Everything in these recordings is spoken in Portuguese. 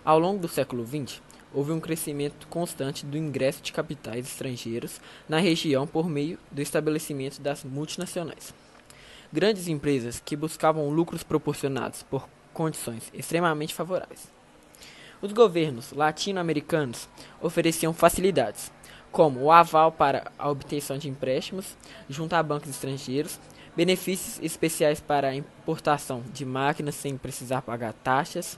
Ao longo do século XX, houve um crescimento constante do ingresso de capitais estrangeiros na região por meio do estabelecimento das multinacionais. Grandes empresas que buscavam lucros proporcionados por condições extremamente favoráveis. Os governos latino-americanos ofereciam facilidades, como o aval para a obtenção de empréstimos junto a bancos estrangeiros, benefícios especiais para a importação de máquinas sem precisar pagar taxas,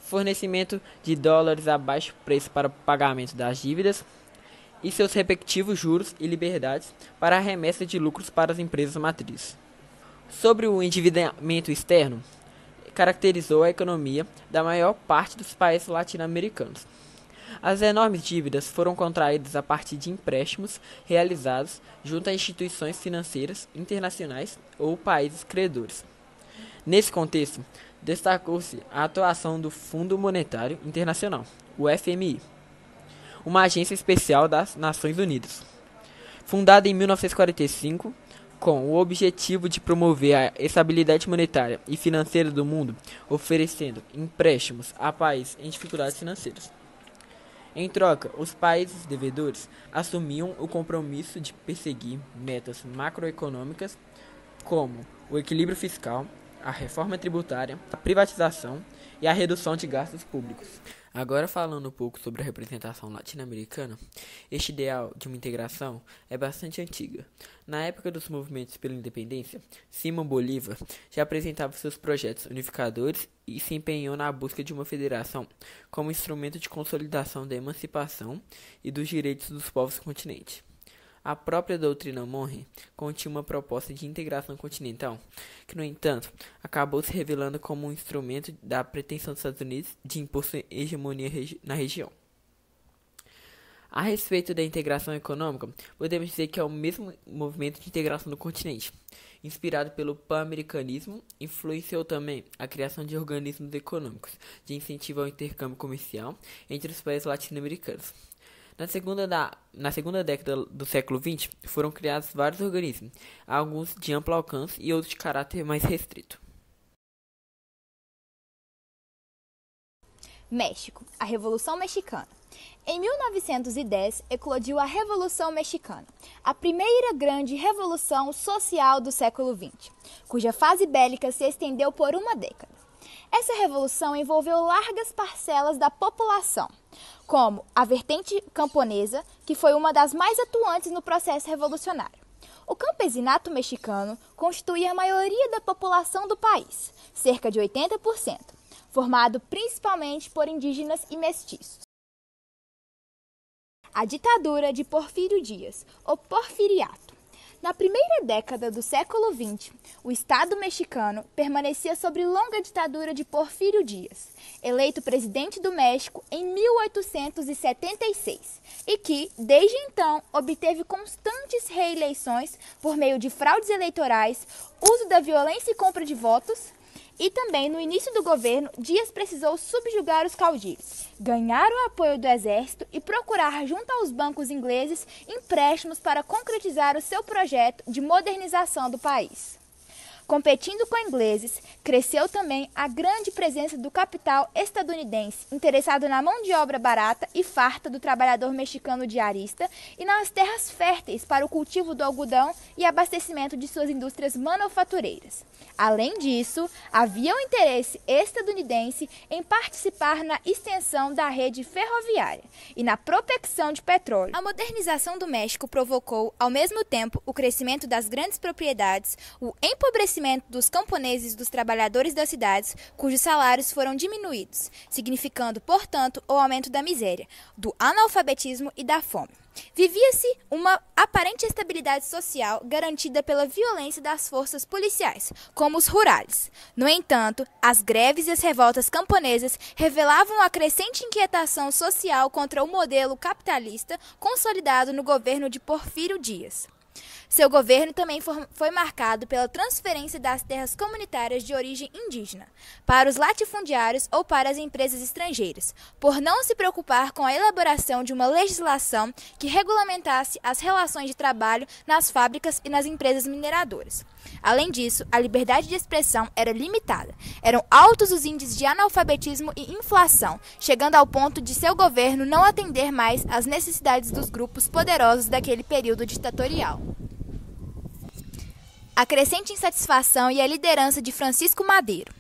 fornecimento de dólares a baixo preço para o pagamento das dívidas e seus respectivos juros e liberdades para a remessa de lucros para as empresas matrizes. Sobre o endividamento externo, caracterizou a economia da maior parte dos países latino-americanos. As enormes dívidas foram contraídas a partir de empréstimos realizados junto a instituições financeiras internacionais ou países credores. Nesse contexto, destacou-se a atuação do Fundo Monetário Internacional, o FMI, uma agência especial das Nações Unidas. Fundada em 1945, com o objetivo de promover a estabilidade monetária e financeira do mundo, oferecendo empréstimos a países em dificuldades financeiras. Em troca, os países devedores assumiam o compromisso de perseguir metas macroeconômicas como o equilíbrio fiscal, a reforma tributária, a privatização e a redução de gastos públicos. Agora falando um pouco sobre a representação latino-americana, este ideal de uma integração é bastante antiga. Na época dos movimentos pela independência, Simão Bolívar já apresentava seus projetos unificadores e se empenhou na busca de uma federação como instrumento de consolidação da emancipação e dos direitos dos povos do continente. A própria doutrina Monroe continha uma proposta de integração continental, que, no entanto, acabou se revelando como um instrumento da pretensão dos Estados Unidos de impor sua hegemonia na região. A respeito da integração econômica, podemos dizer que é o mesmo movimento de integração do continente. Inspirado pelo pan-americanismo, influenciou também a criação de organismos econômicos de incentivo ao intercâmbio comercial entre os países latino-americanos. Na segunda década do século XX, foram criados vários organismos, alguns de amplo alcance e outros de caráter mais restrito. México, a Revolução Mexicana. Em 1910, eclodiu a Revolução Mexicana, a primeira grande revolução social do século XX, cuja fase bélica se estendeu por uma década. Essa revolução envolveu largas parcelas da população, como a vertente camponesa, que foi uma das mais atuantes no processo revolucionário. O campesinato mexicano constituía a maioria da população do país, cerca de 80%, formado principalmente por indígenas e mestiços. A ditadura de Porfírio Dias, o Porfiriato. Na primeira década do século XX, o Estado mexicano permanecia sob longa ditadura de Porfírio Dias, eleito presidente do México em 1876, e que, desde então, obteve constantes reeleições por meio de fraudes eleitorais, uso da violência e compra de votos. E também, no início do governo, Dias precisou subjugar os caudilhos, ganhar o apoio do exército e procurar, junto aos bancos ingleses, empréstimos para concretizar o seu projeto de modernização do país. Competindo com ingleses, cresceu também a grande presença do capital estadunidense, interessado na mão de obra barata e farta do trabalhador mexicano diarista e nas terras férteis para o cultivo do algodão e abastecimento de suas indústrias manufatureiras. Além disso, havia o interesse estadunidense em participar na extensão da rede ferroviária e na prospecção de petróleo. A modernização do México provocou, ao mesmo tempo, o crescimento das grandes propriedades, o empobrecimento dos camponeses e dos trabalhadores das cidades, cujos salários foram diminuídos, significando, portanto, o aumento da miséria, do analfabetismo e da fome. Vivia-se uma aparente estabilidade social garantida pela violência das forças policiais, como os rurales. No entanto, as greves e as revoltas camponesas revelavam a crescente inquietação social contra o modelo capitalista consolidado no governo de Porfírio Dias. Seu governo também foi marcado pela transferência das terras comunitárias de origem indígena para os latifundiários ou para as empresas estrangeiras, por não se preocupar com a elaboração de uma legislação que regulamentasse as relações de trabalho nas fábricas e nas empresas mineradoras. Além disso, a liberdade de expressão era limitada. Eram altos os índices de analfabetismo e inflação, chegando ao ponto de seu governo não atender mais às necessidades dos grupos poderosos daquele período ditatorial. A crescente insatisfação e a liderança de Francisco Madeiro.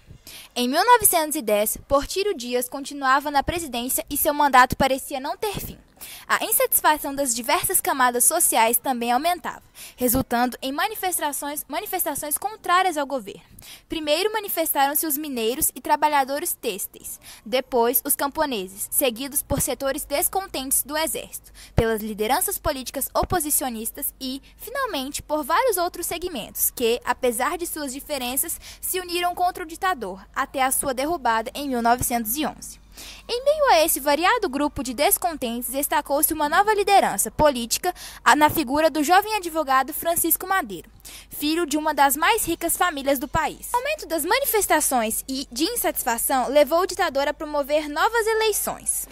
Em 1910, Porfírio Dias continuava na presidência e seu mandato parecia não ter fim. A insatisfação das diversas camadas sociais também aumentava, resultando em manifestações contrárias ao governo. Primeiro manifestaram-se os mineiros e trabalhadores têxteis, depois os camponeses, seguidos por setores descontentes do exército, pelas lideranças políticas oposicionistas e, finalmente, por vários outros segmentos que, apesar de suas diferenças, se uniram contra o ditador, até a sua derrubada em 1911. Em meio a esse variado grupo de descontentes, destacou-se uma nova liderança política na figura do jovem advogado Francisco Madeiro, filho de uma das mais ricas famílias do país. O aumento das manifestações e de insatisfação levou o ditador a promover novas eleições,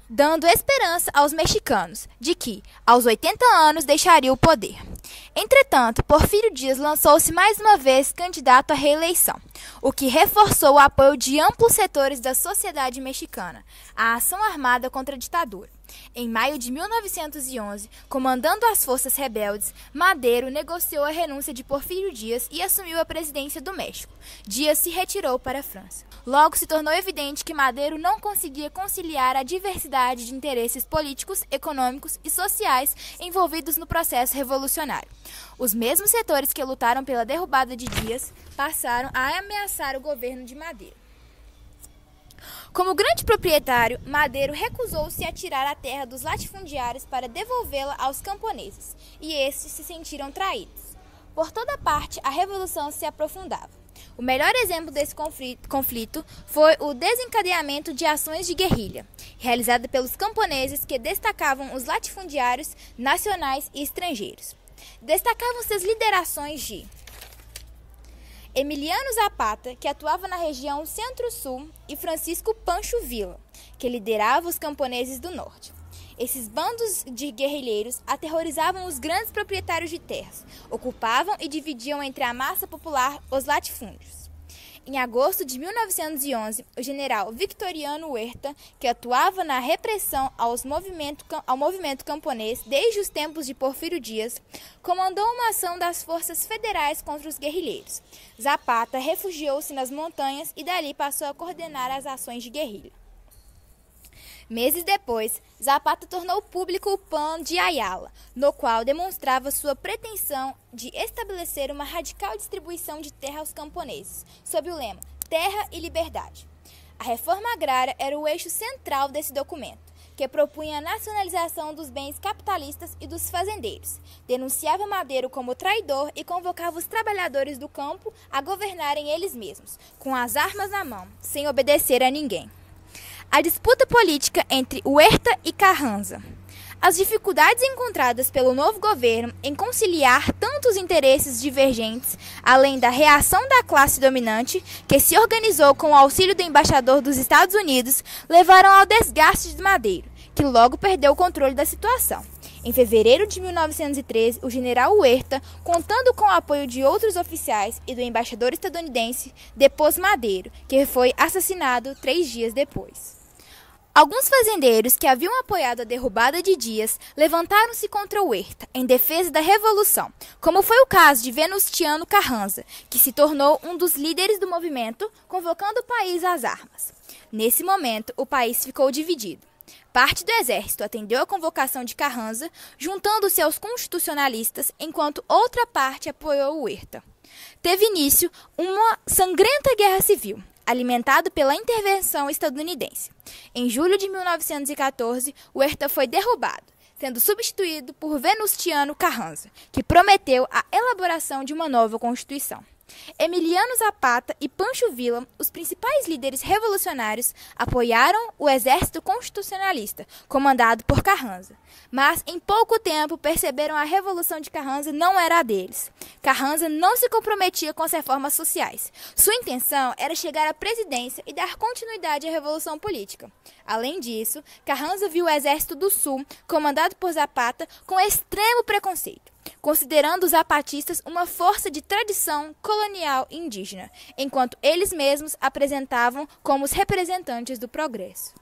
dando esperança aos mexicanos de que, aos 80 anos, deixaria o poder. Entretanto, Porfírio Dias lançou-se mais uma vez candidato à reeleição, o que reforçou o apoio de amplos setores da sociedade mexicana à ação armada contra a ditadura. Em maio de 1911, comandando as forças rebeldes, Madeiro negociou a renúncia de Porfírio Dias e assumiu a presidência do México. Dias se retirou para a França. Logo se tornou evidente que Madeiro não conseguia conciliar a diversidade de interesses políticos, econômicos e sociais envolvidos no processo revolucionário. Os mesmos setores que lutaram pela derrubada de Dias passaram a ameaçar o governo de Madeiro. Como grande proprietário, Madeiro recusou-se a tirar a terra dos latifundiários para devolvê-la aos camponeses, e estes se sentiram traídos. Por toda parte, a revolução se aprofundava. O melhor exemplo desse conflito foi o desencadeamento de ações de guerrilha, realizada pelos camponeses que destacavam os latifundiários nacionais e estrangeiros. Destacavam-se as liderações de Emiliano Zapata, que atuava na região Centro-Sul, e Francisco Pancho Villa, que liderava os camponeses do Norte. Esses bandos de guerrilheiros aterrorizavam os grandes proprietários de terras, ocupavam e dividiam entre a massa popular os latifúndios. Em agosto de 1911, o general Victoriano Huerta, que atuava na repressão ao movimento camponês desde os tempos de Porfírio Dias, comandou uma ação das forças federais contra os guerrilheiros. Zapata refugiou-se nas montanhas e dali passou a coordenar as ações de guerrilha. Meses depois, Zapata tornou público o Plano de Ayala, no qual demonstrava sua pretensão de estabelecer uma radical distribuição de terra aos camponeses, sob o lema Terra e Liberdade. A reforma agrária era o eixo central desse documento, que propunha a nacionalização dos bens capitalistas e dos fazendeiros, denunciava Madeiro como traidor e convocava os trabalhadores do campo a governarem eles mesmos, com as armas na mão, sem obedecer a ninguém. A disputa política entre Huerta e Carranza. As dificuldades encontradas pelo novo governo em conciliar tantos interesses divergentes, além da reação da classe dominante, que se organizou com o auxílio do embaixador dos Estados Unidos, levaram ao desgaste de Madeiro, que logo perdeu o controle da situação. Em fevereiro de 1913, o general Huerta, contando com o apoio de outros oficiais e do embaixador estadunidense, depôs Madeiro, que foi assassinado 3 dias depois. Alguns fazendeiros que haviam apoiado a derrubada de Dias levantaram-se contra Huerta em defesa da revolução, como foi o caso de Venustiano Carranza, que se tornou um dos líderes do movimento, convocando o país às armas. Nesse momento, o país ficou dividido. Parte do exército atendeu à convocação de Carranza, juntando-se aos constitucionalistas, enquanto outra parte apoiou Huerta. Teve início uma sangrenta guerra civil, alimentado pela intervenção estadunidense. Em julho de 1914, Huerta foi derrubado, sendo substituído por Venustiano Carranza, que prometeu a elaboração de uma nova Constituição. Emiliano Zapata e Pancho Villa, os principais líderes revolucionários, apoiaram o exército constitucionalista, comandado por Carranza. Mas, em pouco tempo, perceberam a Revolução de Carranza não era a deles. Carranza não se comprometia com as reformas sociais. Sua intenção era chegar à presidência e dar continuidade à Revolução Política. Além disso, Carranza viu o Exército do Sul, comandado por Zapata, com extremo preconceito, considerando os zapatistas uma força de tradição colonial indígena, enquanto eles mesmos apresentavam como os representantes do progresso.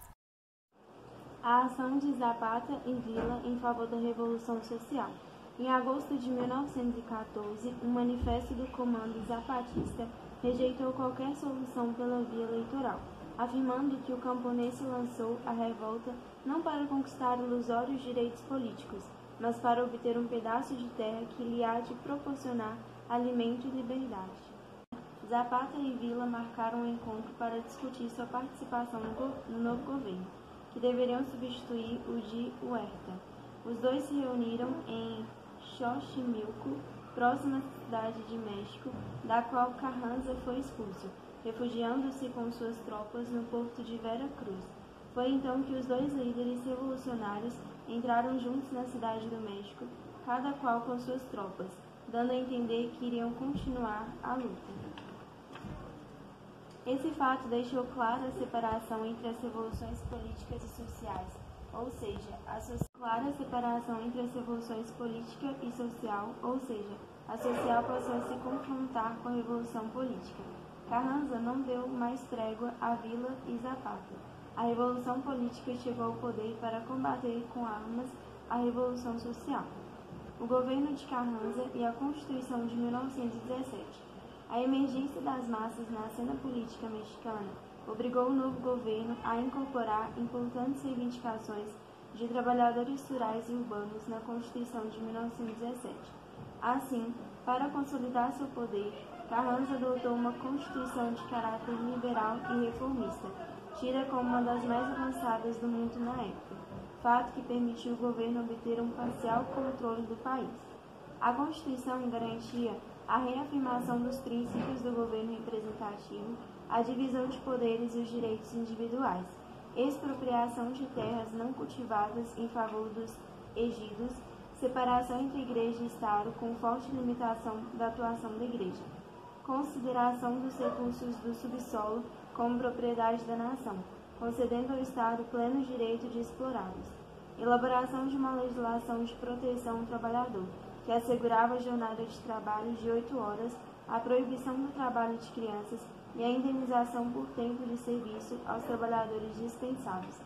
A ação de Zapata e Villa em favor da Revolução Social. Em agosto de 1914, um manifesto do Comando Zapatista rejeitou qualquer solução pela via eleitoral, afirmando que o camponês se lançou à revolta não para conquistar ilusórios direitos políticos, mas para obter um pedaço de terra que lhe há de proporcionar alimento e liberdade. Zapata e Villa marcaram um encontro para discutir sua participação no novo governo, que deveriam substituir o de Huerta. Os dois se reuniram em Xochimilco, próxima cidade de México, da qual Carranza foi expulso, refugiando-se com suas tropas no porto de Vera Cruz. Foi então que os dois líderes revolucionários entraram juntos na cidade do México, cada qual com suas tropas, dando a entender que iriam continuar a luta. Esse fato deixou clara a separação entre as revoluções políticas e sociais, ou seja, a social passou a se confrontar com a revolução política. Carranza não deu mais trégua a Villa e Zapata. A revolução política chegou ao poder para combater com armas a revolução social. O governo de Carranza e a Constituição de 1917. A emergência das massas na cena política mexicana obrigou o novo governo a incorporar importantes reivindicações de trabalhadores rurais e urbanos na Constituição de 1917. Assim, para consolidar seu poder, Carranza adotou uma Constituição de caráter liberal e reformista, tida como uma das mais avançadas do mundo na época, fato que permitiu ao governo obter um parcial controle do país. A Constituição garantia a reafirmação dos princípios do governo representativo, a divisão de poderes e os direitos individuais, expropriação de terras não cultivadas em favor dos ejidos, separação entre igreja e Estado com forte limitação da atuação da igreja, consideração dos recursos do subsolo como propriedade da nação, concedendo ao Estado pleno direito de explorá-los, elaboração de uma legislação de proteção ao trabalhador, que assegurava a jornada de trabalho de 8 horas, a proibição do trabalho de crianças e a indenização por tempo de serviço aos trabalhadores dispensados.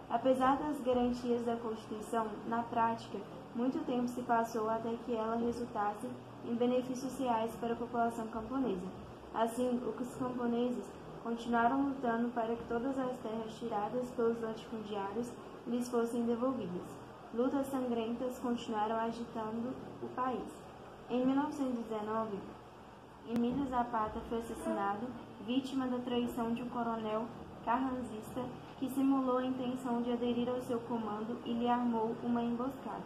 Apesar das garantias da Constituição, na prática, muito tempo se passou até que ela resultasse em benefícios reais para a população camponesa. Assim, os camponeses continuaram lutando para que todas as terras tiradas pelos latifundiários lhes fossem devolvidas. Lutas sangrentas continuaram agitando o país. Em 1919, Emílio Zapata foi assassinado, vítima da traição de um coronel carranzista que simulou a intenção de aderir ao seu comando e lhe armou uma emboscada.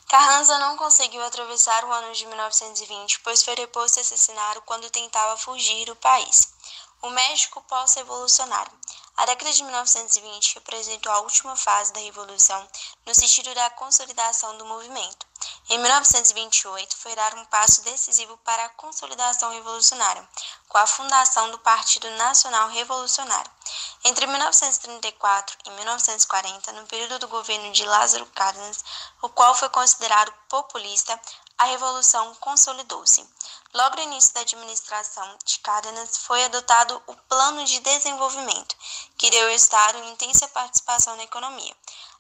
Carranza não conseguiu atravessar o ano de 1920, pois foi deposto e assassinado quando tentava fugir do país. O México pós-revolucionário. A década de 1920 representou a última fase da Revolução no sentido da consolidação do movimento. Em 1928, foi dado um passo decisivo para a consolidação revolucionária, com a fundação do Partido Nacional Revolucionário. Entre 1934 e 1940, no período do governo de Lázaro Cárdenas, o qual foi considerado populista, a Revolução consolidou-se. Logo no início da administração de Cárdenas, foi adotado o Plano de Desenvolvimento, que deu ao Estado intensa participação na economia.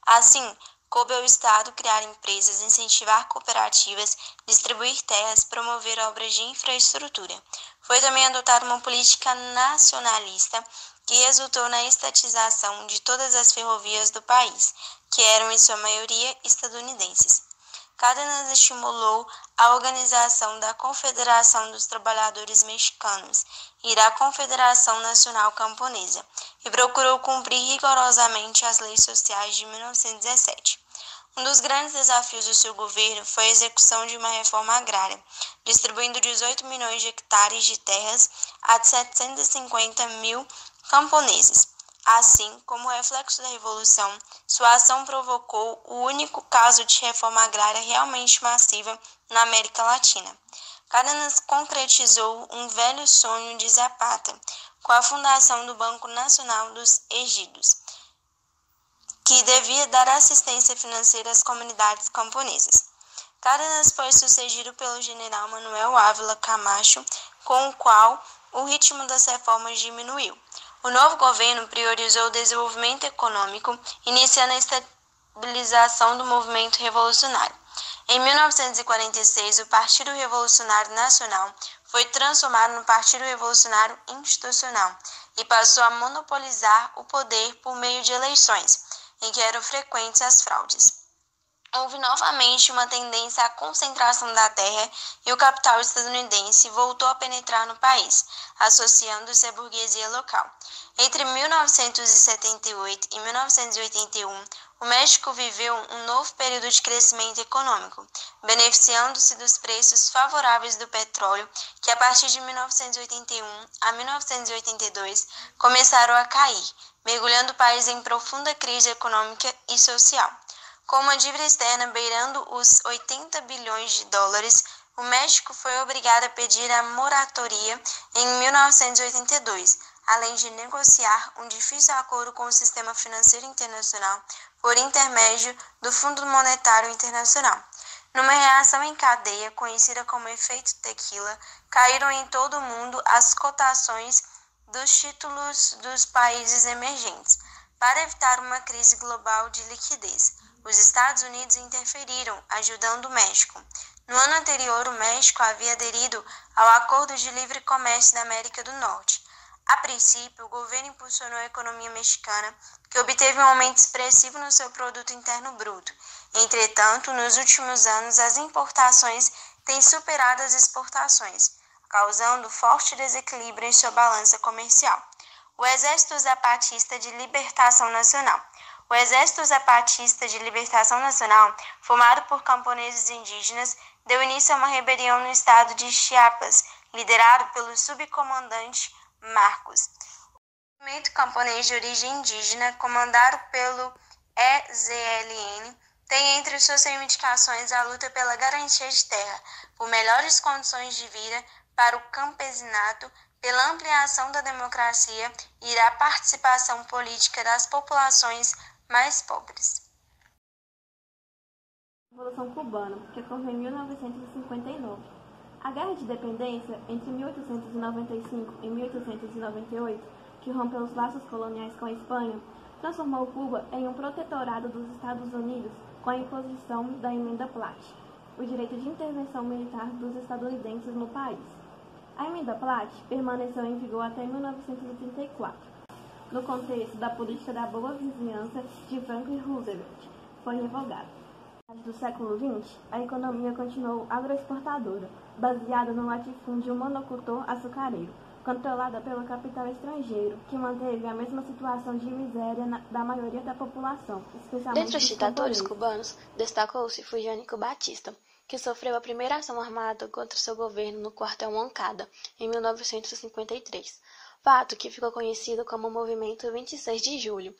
Assim, coube ao Estado criar empresas, incentivar cooperativas, distribuir terras, promover obras de infraestrutura. Foi também adotada uma política nacionalista que resultou na estatização de todas as ferrovias do país, que eram em sua maioria estadunidenses. Cárdenas estimulou a organização da Confederação dos Trabalhadores Mexicanos e da Confederação Nacional Camponesa e procurou cumprir rigorosamente as leis sociais de 1917. Um dos grandes desafios do seu governo foi a execução de uma reforma agrária, distribuindo 18 milhões de hectares de terras a 750 mil camponeses. Assim, como reflexo da Revolução, sua ação provocou o único caso de reforma agrária realmente massiva na América Latina. Cárdenas concretizou um velho sonho de Zapata, com a fundação do Banco Nacional dos Ejidos, que devia dar assistência financeira às comunidades camponesas. Cárdenas foi sucedido pelo general Manuel Ávila Camacho, com o qual o ritmo das reformas diminuiu. O novo governo priorizou o desenvolvimento econômico, iniciando a estabilização do movimento revolucionário. Em 1946, o Partido Revolucionário Nacional foi transformado no Partido Revolucionário Institucional e passou a monopolizar o poder por meio de eleições, em que eram frequentes as fraudes. Houve novamente uma tendência à concentração da terra e o capital estadunidense voltou a penetrar no país, associando-se à burguesia local. Entre 1978 e 1981, o México viveu um novo período de crescimento econômico, beneficiando-se dos preços favoráveis do petróleo, que a partir de 1981 a 1982 começaram a cair, mergulhando o país em profunda crise econômica e social. Com uma dívida externa beirando os 80 bilhões de dólares, o México foi obrigado a pedir a moratoria em 1982, além de negociar um difícil acordo com o sistema financeiro internacional por intermédio do Fundo Monetário Internacional. Numa reação em cadeia, conhecida como efeito tequila, caíram em todo o mundo as cotações dos títulos dos países emergentes. Para evitar uma crise global de liquidez, os Estados Unidos interferiram, ajudando o México. No ano anterior, o México havia aderido ao Acordo de Livre Comércio da América do Norte. A princípio, o governo impulsionou a economia mexicana, que obteve um aumento expressivo no seu produto interno bruto. Entretanto, nos últimos anos, as importações têm superado as exportações, causando forte desequilíbrio em sua balança comercial. O Exército Zapatista de Libertação Nacional. O Exército Zapatista de Libertação Nacional, formado por camponeses indígenas, deu início a uma rebelião no estado de Chiapas, liderado pelo subcomandante Marcos. O movimento camponês de origem indígena, comandado pelo EZLN, tem entre suas reivindicações a luta pela garantia de terra, por melhores condições de vida para o campesinato, pela ampliação da democracia e da participação política das populações mais pobres. Revolução Cubana, que ocorreu em 1959. A Guerra de Independência entre 1895 e 1898, que rompeu os laços coloniais com a Espanha, transformou Cuba em um protetorado dos Estados Unidos com a imposição da Emenda Platt, o direito de intervenção militar dos estadunidenses no país. A Emenda Platt permaneceu em vigor até 1934. No contexto da política da boa vizinhança de Franklin Roosevelt, foi revogada. Do século XX, a economia continuou agroexportadora, baseada no latifúndio monocultor açucareiro, controlada pelo capital estrangeiro, que manteve a mesma situação de miséria da maioria da população, especialmente Dentre os ditadores cubanos, destacou-se Fulgênio Batista, que sofreu a primeira ação armada contra seu governo no quartel Moncada, em 1953, fato que ficou conhecido como o Movimento 26 de Julho.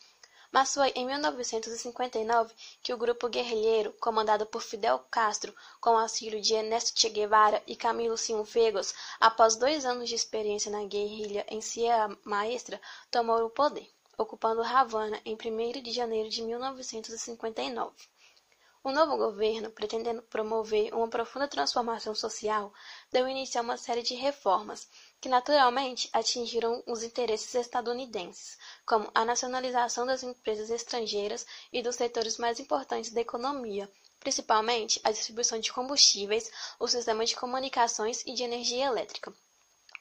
Mas foi em 1959 que o grupo guerrilheiro, comandado por Fidel Castro, com auxílio de Ernesto Che Guevara e Camilo Cienfuegos, após 2 anos de experiência na guerrilha em Sierra Maestra, tomou o poder, ocupando Havana em 1º de janeiro de 1959. O novo governo, pretendendo promover uma profunda transformação social, deu início a uma série de reformas, que naturalmente atingiram os interesses estadunidenses, como a nacionalização das empresas estrangeiras e dos setores mais importantes da economia, principalmente a distribuição de combustíveis, o sistema de comunicações e de energia elétrica.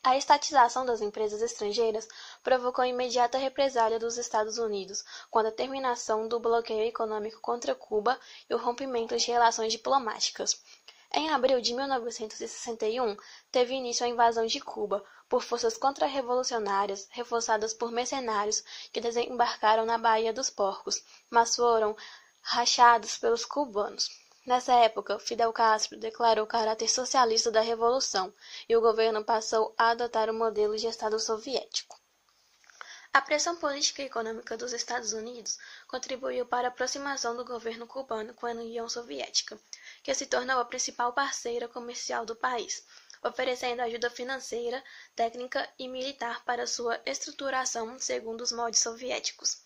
A estatização das empresas estrangeiras provocou imediata represália dos Estados Unidos, com a determinação do bloqueio econômico contra Cuba e o rompimento de relações diplomáticas. Em abril de 1961, teve início a invasão de Cuba por forças contra-revolucionárias reforçadas por mercenários que desembarcaram na Baía dos Porcos, mas foram rachados pelos cubanos. Nessa época, Fidel Castro declarou o caráter socialista da revolução e o governo passou a adotar o modelo de Estado soviético. A pressão política e econômica dos Estados Unidos contribuiu para a aproximação do governo cubano com a União Soviética, que se tornou a principal parceira comercial do país, oferecendo ajuda financeira, técnica e militar para sua estruturação segundo os moldes soviéticos.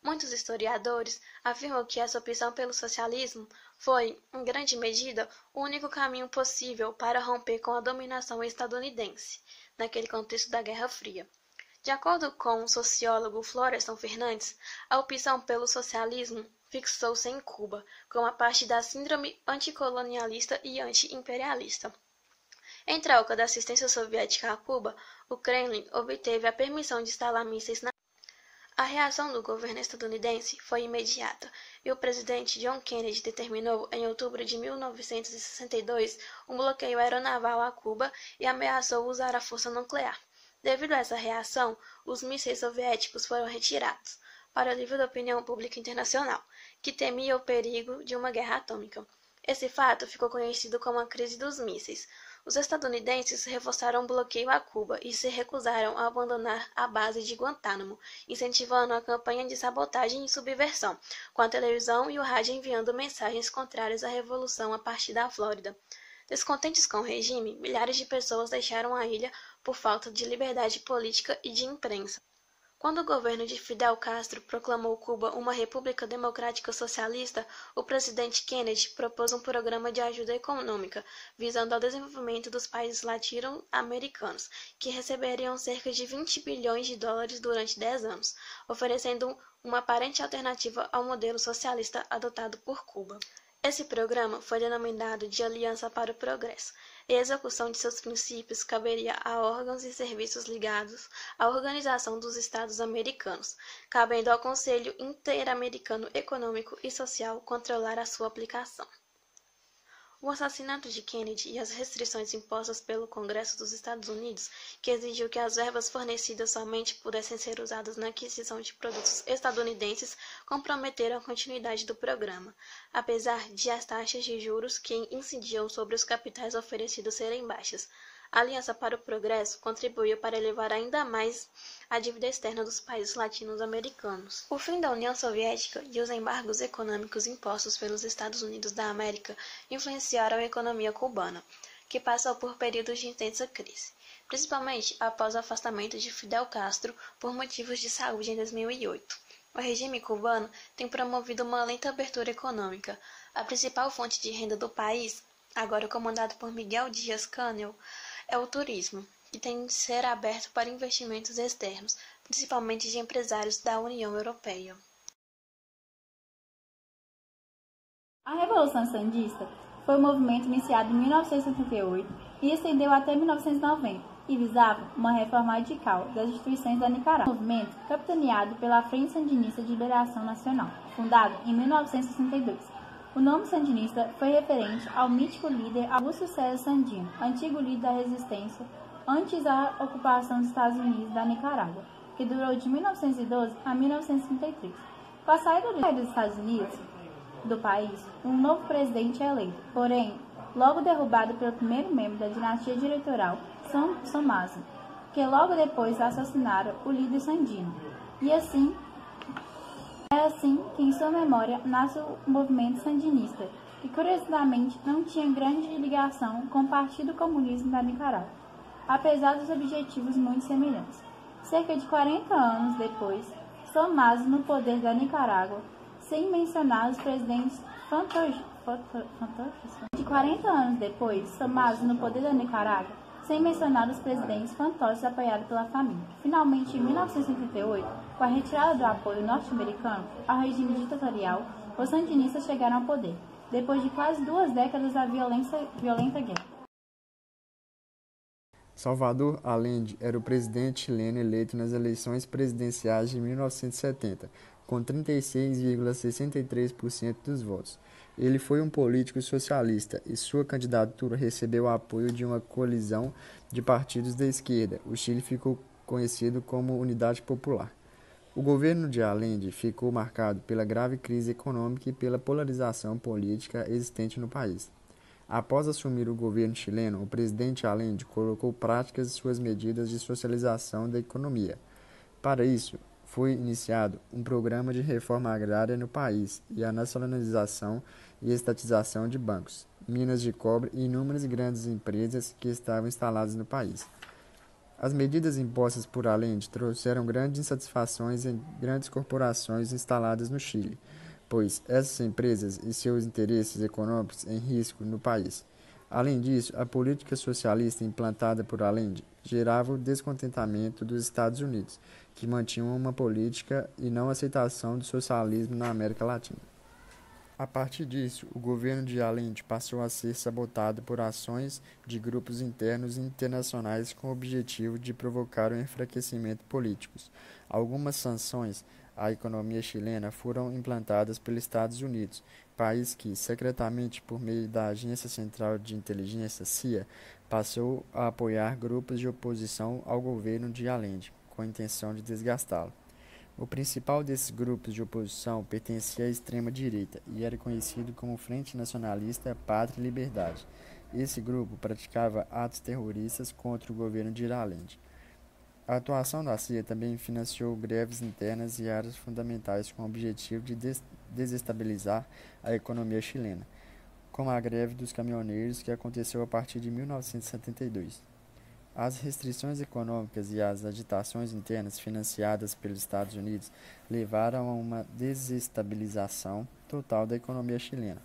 Muitos historiadores afirmam que essa opção pelo socialismo foi, em grande medida, o único caminho possível para romper com a dominação estadunidense, naquele contexto da Guerra Fria. De acordo com o sociólogo Florestan Fernandes, a opção pelo socialismo fixou-se em Cuba, como parte da síndrome anticolonialista e anti-imperialista. Em troca da assistência soviética a Cuba, o Kremlin obteve a permissão de instalar mísseis na. A reação do governo estadunidense foi imediata, e o presidente John Kennedy determinou, em outubro de 1962, um bloqueio aeronaval a Cuba e ameaçou usar a força nuclear. Devido a essa reação, os mísseis soviéticos foram retirados, para o alívio da opinião pública internacional, que temia o perigo de uma guerra atômica. Esse fato ficou conhecido como a crise dos mísseis. Os estadunidenses reforçaram o bloqueio a Cuba e se recusaram a abandonar a base de Guantánamo, incentivando a campanha de sabotagem e subversão, com a televisão e o rádio enviando mensagens contrárias à revolução a partir da Flórida. Descontentes com o regime, milhares de pessoas deixaram a ilha por falta de liberdade política e de imprensa. Quando o governo de Fidel Castro proclamou Cuba uma república democrática socialista, o presidente Kennedy propôs um programa de ajuda econômica, visando ao desenvolvimento dos países latino-americanos, que receberiam cerca de 20 bilhões de dólares durante 10 anos, oferecendo uma aparente alternativa ao modelo socialista adotado por Cuba. Esse programa foi denominado de Aliança para o Progresso, e a execução de seus princípios caberia a órgãos e serviços ligados à Organização dos Estados Americanos, cabendo ao Conselho Interamericano Econômico e Social controlar a sua aplicação. O assassinato de Kennedy e as restrições impostas pelo Congresso dos Estados Unidos, que exigiu que as verbas fornecidas somente pudessem ser usadas na aquisição de produtos estadunidenses, comprometeram a continuidade do programa, apesar de as taxas de juros que incidiam sobre os capitais oferecidos serem baixas. A Aliança para o Progresso contribuiu para elevar ainda mais a dívida externa dos países latino-americanos. O fim da União Soviética e os embargos econômicos impostos pelos Estados Unidos da América influenciaram a economia cubana, que passou por períodos de intensa crise, principalmente após o afastamento de Fidel Castro por motivos de saúde em 2008. O regime cubano tem promovido uma lenta abertura econômica. A principal fonte de renda do país, agora comandado por Miguel Díaz-Canel, é o turismo, que tem de ser aberto para investimentos externos, principalmente de empresários da União Europeia. A Revolução Sandinista foi um movimento iniciado em 1978 e estendeu até 1990 e visava uma reforma radical das instituições da Nicarágua. Um movimento capitaneado pela Frente Sandinista de Liberação Nacional, fundado em 1962. O nome sandinista foi referente ao mítico líder Augusto César Sandino, antigo líder da resistência antes da ocupação dos Estados Unidos da Nicarágua, que durou de 1912 a 1933. Com a saída dos Estados Unidos do país, um novo presidente é eleito, porém, logo derrubado pelo primeiro membro da dinastia diretorial, Somoza, que logo depois assassinaram o líder Sandino. É assim que, em sua memória, nasce o movimento sandinista, que curiosamente não tinha grande ligação com o Partido Comunista da Nicarágua, apesar dos objetivos muito semelhantes. Cerca de 40 anos depois, Somoza no poder da Nicarágua, sem mencionar os presidentes fantoches apoiados pela família. Finalmente, em 1978, com a retirada do apoio norte-americano ao regime ditatorial, os sandinistas chegaram ao poder, depois de quase 2 décadas da violenta guerra. Salvador Allende era o presidente chileno eleito nas eleições presidenciais de 1970, com 36,63% dos votos. Ele foi um político socialista e sua candidatura recebeu o apoio de uma coalizão de partidos da esquerda. O Chile ficou conhecido como Unidade Popular. O governo de Allende ficou marcado pela grave crise econômica e pela polarização política existente no país. Após assumir o governo chileno, o presidente Allende colocou práticas suas medidas de socialização da economia. Para isso, foi iniciado um programa de reforma agrária no país e a nacionalização e estatização de bancos, minas de cobre e inúmeras grandes empresas que estavam instaladas no país. As medidas impostas por Allende trouxeram grandes insatisfações em grandes corporações instaladas no Chile, pois essas empresas e seus interesses econômicos em risco no país. Além disso, a política socialista implantada por Allende gerava o descontentamento dos Estados Unidos, que mantinham uma política e não aceitação do socialismo na América Latina. A partir disso, o governo de Allende passou a ser sabotado por ações de grupos internos e internacionais com o objetivo de provocar um enfraquecimento político. Algumas sanções à economia chilena foram implantadas pelos Estados Unidos, país que, secretamente por meio da Agência Central de Inteligência CIA, passou a apoiar grupos de oposição ao governo de Allende, com a intenção de desgastá-lo. O principal desses grupos de oposição pertencia à extrema-direita e era conhecido como Frente Nacionalista Pátria e Liberdade. Esse grupo praticava atos terroristas contra o governo de Allende. A atuação da CIA também financiou greves internas e áreas fundamentais com o objetivo de desestabilizar a economia chilena, como a greve dos caminhoneiros que aconteceu a partir de 1972. As restrições econômicas e as agitações internas financiadas pelos Estados Unidos levaram a uma desestabilização total da economia chilena.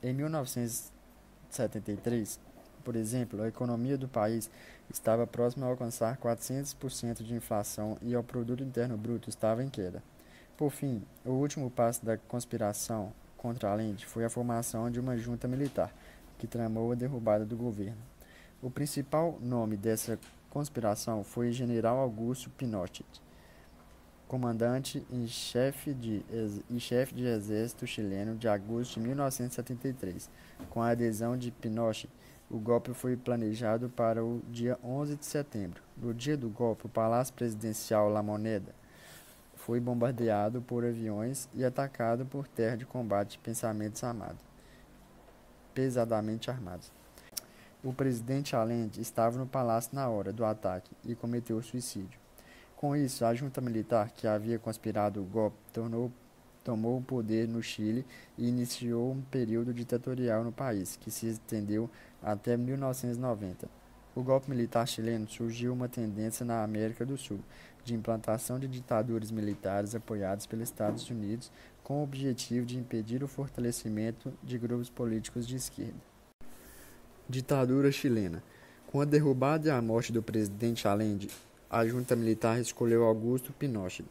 Em 1973, por exemplo, a economia do país estava próxima a alcançar 400% de inflação e o produto interno bruto estava em queda. Por fim, o último passo da conspiração contra Allende foi a formação de uma junta militar, que tramou a derrubada do governo. O principal nome dessa conspiração foi General Augusto Pinochet, comandante em chefe de exército chileno de agosto de 1973. Com a adesão de Pinochet, o golpe foi planejado para o dia 11 de setembro. No dia do golpe, o Palácio Presidencial La Moneda foi bombardeado por aviões e atacado por terra de combate pesadamente armados. O presidente Allende estava no palácio na hora do ataque e cometeu suicídio. Com isso, a junta militar que havia conspirado o golpe tomou o poder no Chile e iniciou um período ditatorial no país, que se estendeu até 1990. O golpe militar chileno surgiu uma tendência na América do Sul de implantação de ditaduras militares apoiadas pelos Estados Unidos com o objetivo de impedir o fortalecimento de grupos políticos de esquerda. Ditadura chilena. Com a derrubada e a morte do presidente Allende, a junta militar escolheu Augusto Pinochet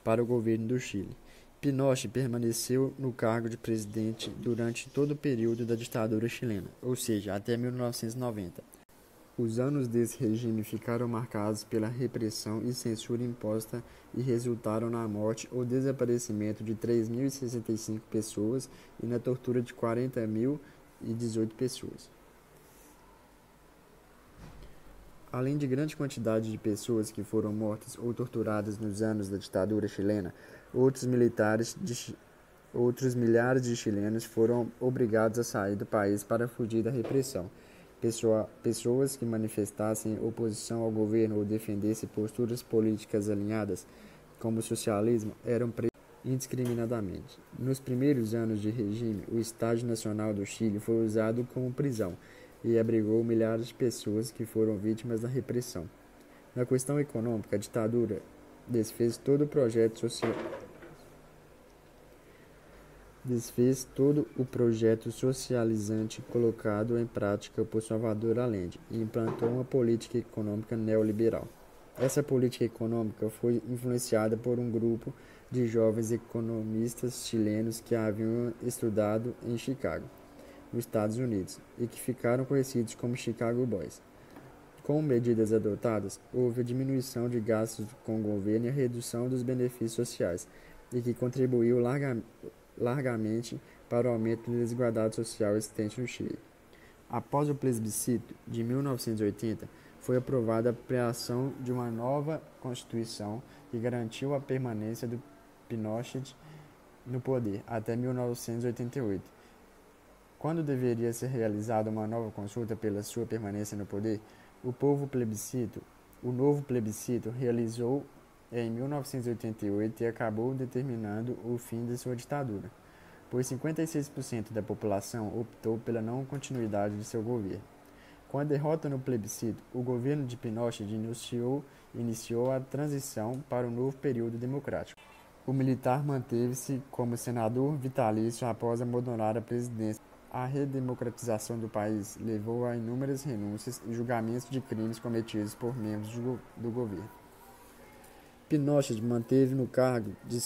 para o governo do Chile. Pinochet permaneceu no cargo de presidente durante todo o período da ditadura chilena, ou seja, até 1990. Os anos desse regime ficaram marcados pela repressão e censura imposta e resultaram na morte ou desaparecimento de 3.065 pessoas e na tortura de 40.018 pessoas. Além de grande quantidade de pessoas que foram mortas ou torturadas nos anos da ditadura chilena, outros milhares de chilenos foram obrigados a sair do país para fugir da repressão. Pessoas que manifestassem oposição ao governo ou defendessem posturas políticas alinhadas, como o socialismo, eram presas indiscriminadamente. Nos primeiros anos de regime, o Estádio Nacional do Chile foi usado como prisão e abrigou milhares de pessoas que foram vítimas da repressão. Na questão econômica, a ditadura desfez todo o projeto socializante colocado em prática por Salvador Allende e implantou uma política econômica neoliberal. Essa política econômica foi influenciada por um grupo de jovens economistas chilenos que haviam estudado em Chicago, nos Estados Unidos, e que ficaram conhecidos como Chicago Boys. Com medidas adotadas, houve a diminuição de gastos com o governo e a redução dos benefícios sociais, e que contribuiu largamente para o aumento da desigualdade social existente no Chile. Após o plebiscito de 1980, foi aprovada a criação de uma nova Constituição que garantiu a permanência do Pinochet no poder até 1988. Quando deveria ser realizada uma nova consulta pela sua permanência no poder, o novo plebiscito realizou em 1988 e acabou determinando o fim de sua ditadura, pois 56% da população optou pela não continuidade de seu governo. Com a derrota no plebiscito, o governo de Pinochet iniciou a transição para o novo período democrático. O militar manteve-se como senador vitalício após abandonar a presidência. A redemocratização do país levou a inúmeras renúncias e julgamentos de crimes cometidos por membros do governo. Pinochet manteve no cargo de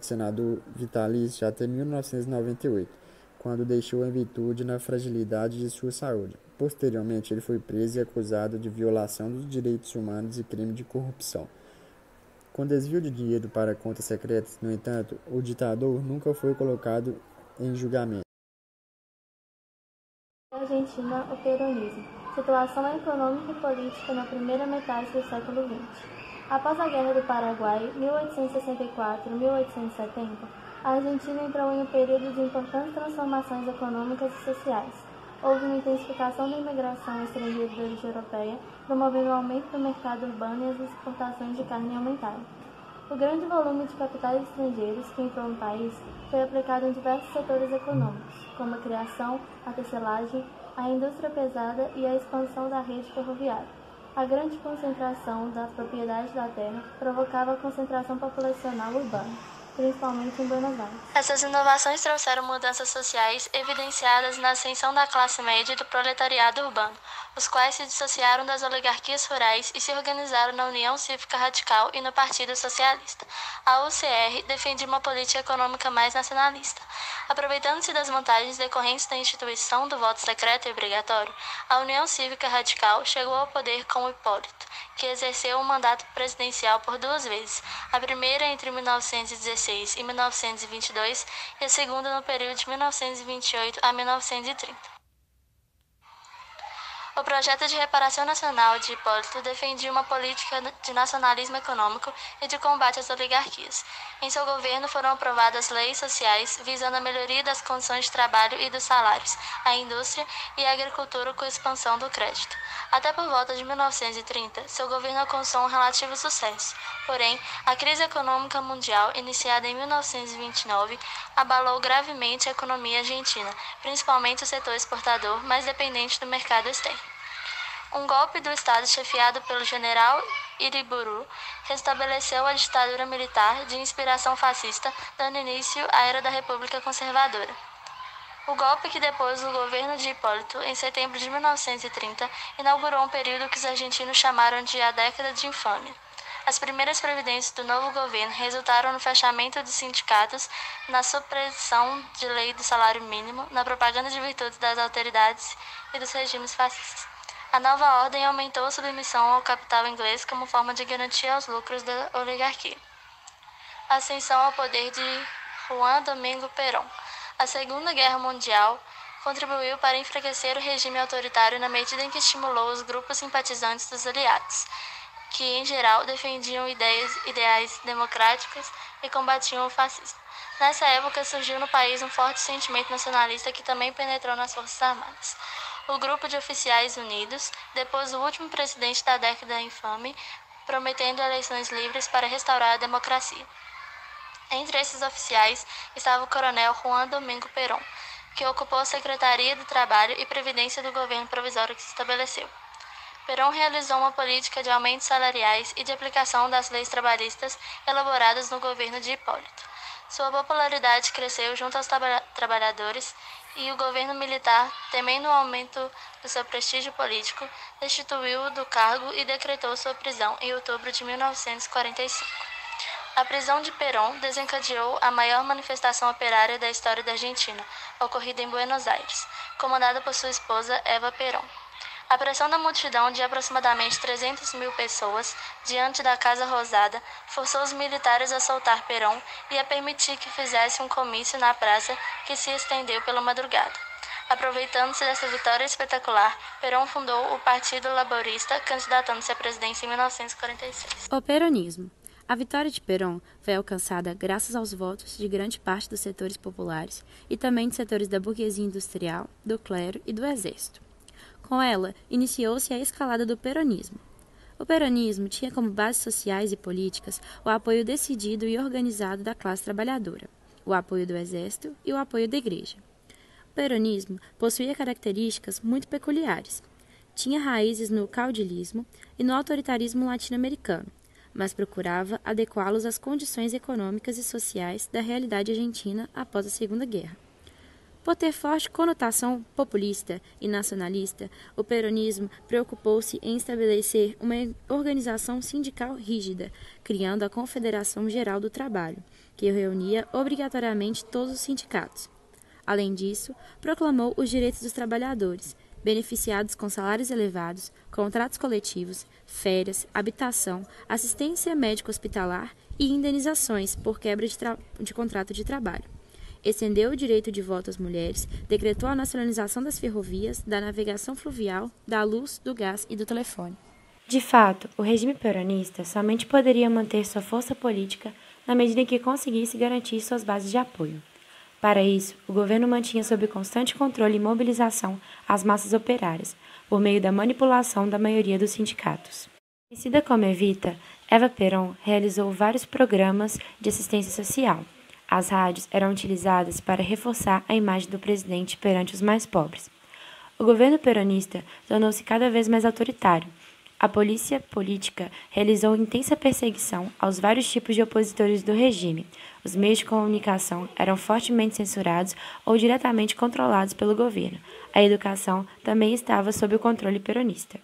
senador vitalício até 1998, quando deixou em virtude na fragilidade de sua saúde. Posteriormente, ele foi preso e acusado de violação dos direitos humanos e crime de corrupção. Com desvio de dinheiro para contas secretas, no entanto, o ditador nunca foi colocado em julgamento. Na Argentina, o peronismo. Situação econômica e política na primeira metade do século XX. Após a Guerra do Paraguai, 1864-1870, a Argentina entrou em um período de importantes transformações econômicas e sociais. Houve uma intensificação da imigração estrangeira de origem europeia, promovendo o aumento do mercado urbano e as exportações de carne aumentaram. O grande volume de capitais estrangeiros que entrou no país foi aplicado em diversos setores econômicos, como a criação, a tecelagem, a indústria pesada e a expansão da rede ferroviária. A grande concentração da propriedade da terra provocava a concentração populacional urbana, principalmente em Buenos Aires. Essas inovações trouxeram mudanças sociais evidenciadas na ascensão da classe média e do proletariado urbano, os quais se dissociaram das oligarquias rurais e se organizaram na União Cívica Radical e no Partido Socialista. A UCR defendia uma política econômica mais nacionalista. Aproveitando-se das vantagens decorrentes da instituição do voto secreto e obrigatório, a União Cívica Radical chegou ao poder com Hipólito, que exerceu um mandato presidencial por 2 vezes, a primeira entre 1916 e 1922 e a segunda no período de 1928 a 1930. O projeto de reparação nacional de Hipólito defendia uma política de nacionalismo econômico e de combate às oligarquias. Em seu governo foram aprovadas leis sociais visando a melhoria das condições de trabalho e dos salários, a indústria e a agricultura com a expansão do crédito. Até por volta de 1930, seu governo alcançou um relativo sucesso. Porém, a crise econômica mundial, iniciada em 1929, abalou gravemente a economia argentina, principalmente o setor exportador, mais dependente do mercado externo. Um golpe do Estado chefiado pelo general Iriburu restabeleceu a ditadura militar de inspiração fascista, dando início à era da República Conservadora. O golpe que depôs o governo de Hipólito, em setembro de 1930, inaugurou um período que os argentinos chamaram de a década de infâmia. As primeiras providências do novo governo resultaram no fechamento dos sindicatos, na supressão de lei do salário mínimo, na propaganda de virtudes das autoridades e dos regimes fascistas. A nova ordem aumentou a submissão ao capital inglês como forma de garantir aos lucros da oligarquia. A ascensão ao poder de Juan Domingo Perón. A Segunda Guerra Mundial contribuiu para enfraquecer o regime autoritário na medida em que estimulou os grupos simpatizantes dos aliados, que, em geral, defendiam ideais democráticos e combatiam o fascismo. Nessa época, surgiu no país um forte sentimento nacionalista que também penetrou nas Forças Armadas. O grupo de oficiais unidos depôs o último presidente da década infame, prometendo eleições livres para restaurar a democracia. Entre esses oficiais estava o coronel Juan Domingo Perón, que ocupou a Secretaria do Trabalho e Previdência do governo provisório que se estabeleceu. Perón realizou uma política de aumentos salariais e de aplicação das leis trabalhistas elaboradas no governo de Hipólito. Sua popularidade cresceu junto aos trabalhadores e o governo militar, temendo o aumento do seu prestígio político, destituiu-o do cargo e decretou sua prisão em outubro de 1945. A prisão de Perón desencadeou a maior manifestação operária da história da Argentina, ocorrida em Buenos Aires, comandada por sua esposa Eva Perón. A pressão da multidão de aproximadamente 300.000 pessoas diante da Casa Rosada forçou os militares a soltar Perón e a permitir que fizesse um comício na praça que se estendeu pela madrugada. Aproveitando-se dessa vitória espetacular, Perón fundou o Partido Laborista, candidatando-se à presidência em 1946. O peronismo. A vitória de Perón foi alcançada graças aos votos de grande parte dos setores populares e também de setores da burguesia industrial, do clero e do exército. Com ela, iniciou-se a escalada do peronismo. O peronismo tinha como bases sociais e políticas o apoio decidido e organizado da classe trabalhadora, o apoio do exército e o apoio da igreja. O peronismo possuía características muito peculiares. Tinha raízes no caudilismo e no autoritarismo latino-americano, mas procurava adequá-los às condições econômicas e sociais da realidade argentina após a Segunda Guerra. Por ter forte conotação populista e nacionalista, o peronismo preocupou-se em estabelecer uma organização sindical rígida, criando a Confederação Geral do Trabalho, que reunia obrigatoriamente todos os sindicatos. Além disso, proclamou os direitos dos trabalhadores, beneficiados com salários elevados, contratos coletivos, férias, habitação, assistência médico-hospitalar e indenizações por quebra de contrato de trabalho. Estendeu o direito de voto às mulheres, decretou a nacionalização das ferrovias, da navegação fluvial, da luz, do gás e do telefone. De fato, o regime peronista somente poderia manter sua força política na medida em que conseguisse garantir suas bases de apoio. Para isso, o governo mantinha sob constante controle e mobilização as massas operárias, por meio da manipulação da maioria dos sindicatos. Conhecida como Evita, Eva Perón realizou vários programas de assistência social. As rádios eram utilizadas para reforçar a imagem do presidente perante os mais pobres. O governo peronista tornou-se cada vez mais autoritário. A polícia política realizou intensa perseguição aos vários tipos de opositores do regime. Os meios de comunicação eram fortemente censurados ou diretamente controlados pelo governo. A educação também estava sob o controle peronista.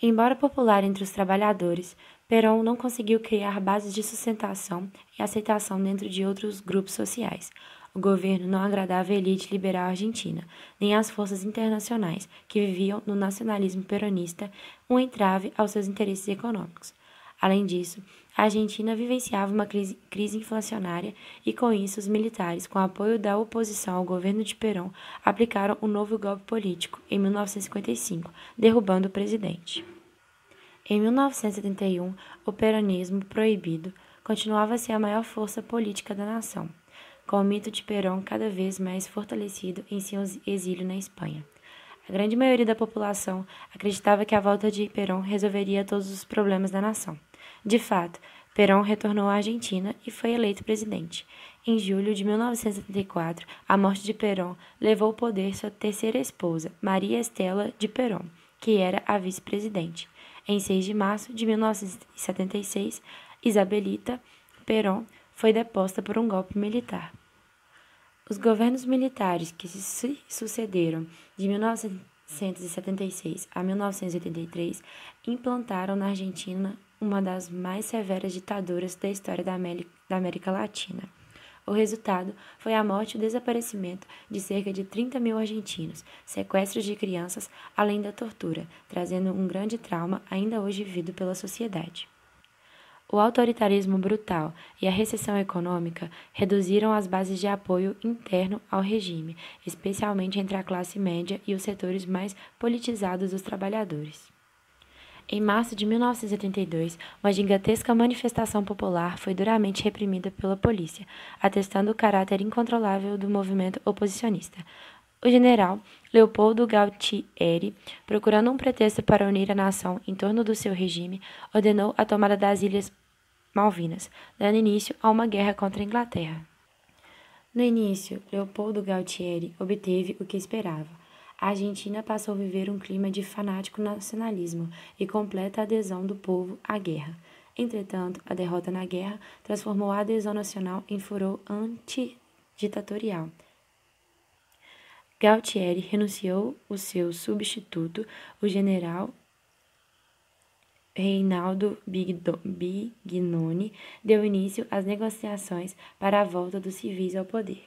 Embora popular entre os trabalhadores, Perón não conseguiu criar bases de sustentação e aceitação dentro de outros grupos sociais. O governo não agradava a elite liberal argentina, nem às forças internacionais, que viviam no nacionalismo peronista, um entrave aos seus interesses econômicos. Além disso, a Argentina vivenciava uma crise inflacionária e, com isso, os militares, com apoio da oposição ao governo de Perón, aplicaram um novo golpe político em 1955, derrubando o presidente. Em 1971, o peronismo proibido continuava a ser a maior força política da nação, com o mito de Perón cada vez mais fortalecido em seu exílio na Espanha. A grande maioria da população acreditava que a volta de Perón resolveria todos os problemas da nação. De fato, Perón retornou à Argentina e foi eleito presidente. Em julho de 1974, a morte de Perón levou ao poder sua terceira esposa, Maria Estela de Perón, que era a vice-presidente. Em 6 de março de 1976, Isabelita Perón foi deposta por um golpe militar. Os governos militares que se sucederam de 1976 a 1983 implantaram na Argentina uma das mais severas ditaduras da história da América Latina. O resultado foi a morte e o desaparecimento de cerca de 30 mil argentinos, sequestros de crianças, além da tortura, trazendo um grande trauma ainda hoje vivido pela sociedade. O autoritarismo brutal e a recessão econômica reduziram as bases de apoio interno ao regime, especialmente entre a classe média e os setores mais politizados dos trabalhadores. Em março de 1982, uma gigantesca manifestação popular foi duramente reprimida pela polícia, atestando o caráter incontrolável do movimento oposicionista. O general Leopoldo Galtieri, procurando um pretexto para unir a nação em torno do seu regime, ordenou a tomada das Ilhas Malvinas, dando início a uma guerra contra a Inglaterra. No início, Leopoldo Galtieri obteve o que esperava. A Argentina passou a viver um clima de fanático nacionalismo e completa adesão do povo à guerra. Entretanto, a derrota na guerra transformou a adesão nacional em furor antiditatorial. Galtieri renunciou o seu substituto, o general Reinaldo Bignone, deu início às negociações para a volta dos civis ao poder.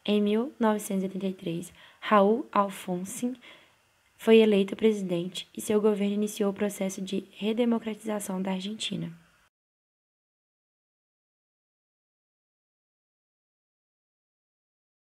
Em 1983, Raul Alfonsín foi eleito presidente e seu governo iniciou o processo de redemocratização da Argentina.